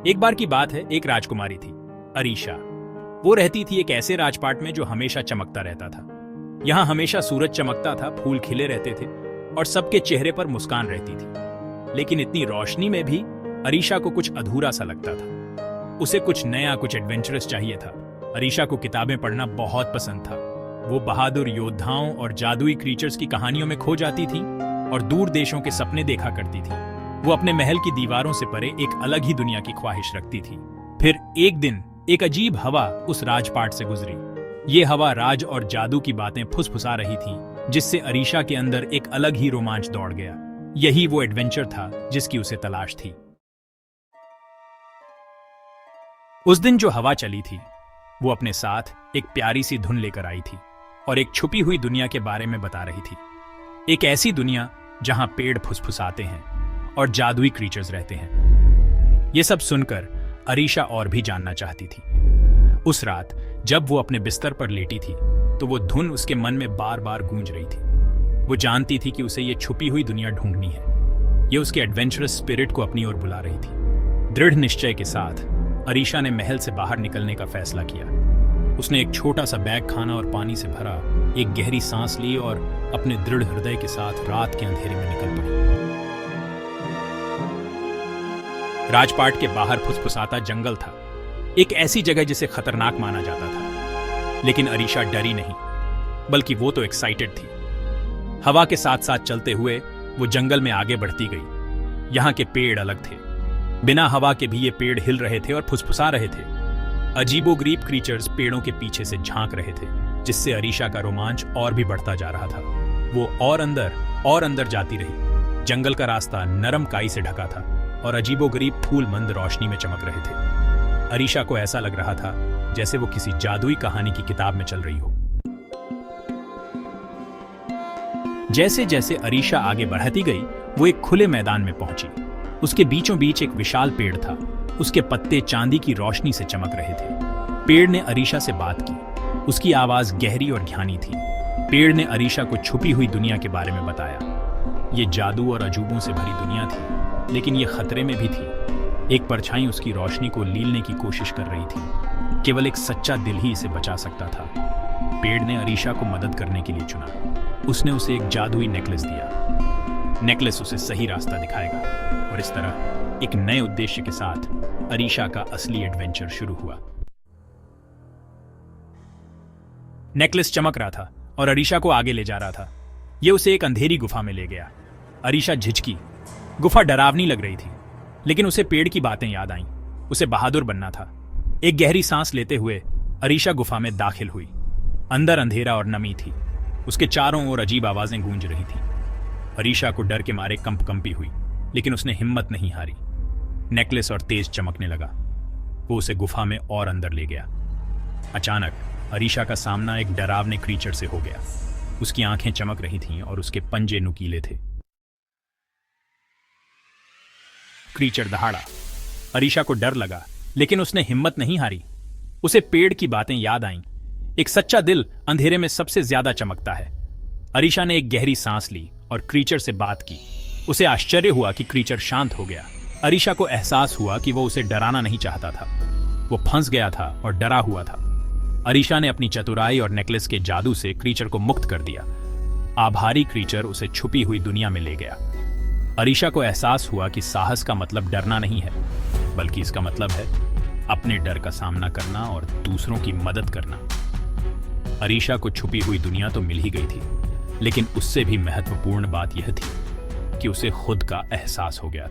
एक बार की बात है, एक राजकुमारी थी, अरीशा। वो रहती थी एक ऐसे राजपाट में जो हमेशा चमकता रहता था। यहाँ हमेशा सूरज चमकता था, फूल खिले रहते थे और सबके चेहरे पर मुस्कान रहती थी। लेकिन इतनी रोशनी में भी अरीशा को कुछ अधूरा सा लगता था। उसे कुछ नया, कुछ एडवेंचरस चाहिए था। अरीशा को किताबें पढ़ना बहुत पसंद था। वो बहादुर योद्धाओं और जादुई क्रीचर्स की कहानियों में खो जाती थी और दूर देशों के सपने देखा करती थी। वो अपने महल की दीवारों से परे एक अलग ही दुनिया की ख्वाहिश रखती थी। फिर एक दिन एक अजीब हवा उस राजपाट से गुजरी। ये हवा राज और जादू की बातें फुसफुसा रही थी, जिससे अरीशा के अंदर एक अलग ही रोमांच दौड़ गया। यही वो एडवेंचर था जिसकी उसे तलाश थी। उस दिन जो हवा चली थी, वो अपने साथ एक प्यारी सी धुन लेकर आई थी और एक छुपी हुई दुनिया के बारे में बता रही थी। एक ऐसी दुनिया जहां पेड़ फुसफुसाते हैं और जादुई क्रीचर्स रहते हैं। ये सब सुनकर अरीशा और भी जानना चाहती थी। उस रात जब वो अपने बिस्तर पर लेटी थी, तो वो धुन उसके मन में बार बार गूंज रही थी। वो जानती थी कि उसे ये छुपी हुई दुनिया ढूंढनी है। ये उसके एडवेंचरस स्पिरिट को अपनी ओर बुला रही थी। दृढ़ निश्चय के साथ अरीशा ने महल से बाहर निकलने का फैसला किया। उसने एक छोटा सा बैग खाना और पानी से भरा, एक गहरी सांस ली और अपने दृढ़ हृदय के साथ रात के अंधेरे में निकल पड़ी। राजपाट के बाहर फुसफुसाता जंगल था, एक ऐसी जगह जिसे खतरनाक माना जाता था। लेकिन अरीशा डरी नहीं, बल्कि वो तो एक्साइटेड थी। हवा के साथ साथ चलते हुए वो जंगल में आगे बढ़ती गई। यहाँ के पेड़ अलग थे। बिना हवा के भी ये पेड़ हिल रहे थे और फुसफुसा रहे थे। अजीबोगरीब क्रीचर्स पेड़ों के पीछे से झांक रहे थे, जिससे अरीशा का रोमांच और भी बढ़ता जा रहा था। वो और अंदर जाती रही। जंगल का रास्ता नरम काई से ढका था और अजीबोगरीब फूल मंद रोशनी में चमक रहे थे। अरीशा को ऐसा लग रहा था जैसे वो किसी जादुई कहानी की किताब में चल रही हो। जैसे जैसे अरीशा आगे बढ़ती गई, वो एक खुले मैदान में पहुंची। उसके बीचों बीच एक विशाल पेड़ था। उसके पत्ते चांदी की रोशनी से चमक रहे थे। पेड़ ने अरीशा से बात की। उसकी आवाज गहरी और ध्यानी थी। पेड़ ने अरीशा को छुपी हुई दुनिया के बारे में बताया। ये जादू और अजूबों से भरी दुनिया थी, लेकिन ये खतरे में भी थी। एक परछाई उसकी रोशनी को लीलने की कोशिश कर रही थी। केवल एक सच्चा दिल ही इसे बचा सकता था। पेड़ ने अरीशा को मदद करने के लिए चुना। उसने उसे एक जादुई नेकलेस दिया। नेकलेस उसे सही रास्ता दिखाएगा। और इस तरह एक नए उद्देश्य के साथ अरीशा का असली एडवेंचर शुरू हुआ। नेकलेस चमक रहा था और अरीशा को आगे ले जा रहा था। यह उसे एक अंधेरी गुफा में ले गया। अरीशा झिझकी। गुफा डरावनी लग रही थी, लेकिन उसे पेड़ की बातें याद आईं। उसे बहादुर बनना था। एक गहरी सांस लेते हुए अरीशा गुफा में दाखिल हुई। अंदर अंधेरा और नमी थी। उसके चारों ओर अजीब आवाजें गूंज रही थीं। अरीशा को डर के मारे कंपकंपी हुई, लेकिन उसने हिम्मत नहीं हारी। नेकलेस और तेज चमकने लगा। वो उसे गुफा में और अंदर ले गया। अचानक अरीशा का सामना एक डरावने क्रीचर से हो गया। उसकी आंखें चमक रही थीं और उसके पंजे नुकीले थे। क्रीचर दहाड़ा। अरीशा को डर लगा, लेकिन उसने हिम्मत नहीं हारी। उसे पेड़ की बातें याद आईं। एक सच्चा दिल अंधेरे में सबसे ज्यादा चमकता है। अरीशा ने एक गहरी सांस ली और क्रीचर से बात की। उसे आश्चर्य हुआ कि क्रीचर शांत हो गया। अरीशा को एहसास हुआ कि वो उसे डराना नहीं चाहता था। वो फंस गया था और डरा हुआ था। अरीशा ने अपनी चतुराई और नेकलेस के जादू से क्रीचर को मुक्त कर दिया। आभारी क्रीचर उसे छुपी हुई दुनिया में ले गया। अरीशा को एहसास हुआ कि साहस का मतलब डरना नहीं है, बल्कि इसका मतलब है अपने डर का सामना करना और दूसरों की मदद करना। अरीशा को छुपी हुई दुनिया तो मिल ही गई थी, लेकिन उससे भी महत्वपूर्ण बात यह थी कि उसे खुद का एहसास हो गया था।